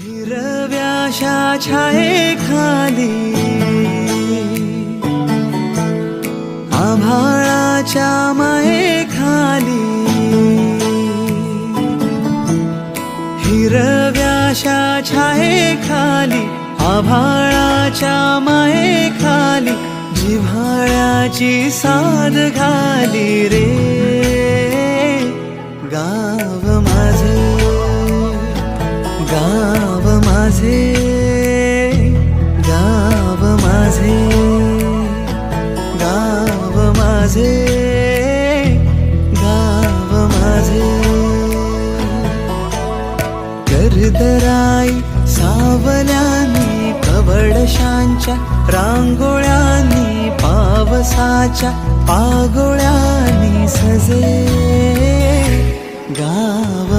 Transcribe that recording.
हिरव्याशा छायेखाली आभाळाच्या मायेखाली हिरव्याशा छायेखाली आभाळाच्या मायेखाली जिव्हाळ्याची साद घाली रे गाव माझे गाव माझे गाव माझे गाव माझे गाव माझे गर्दराई सावल्यानी कवडशांच्या रांगोळ्यांनी पावसाच्या पागोळ्यांनी सजे गाव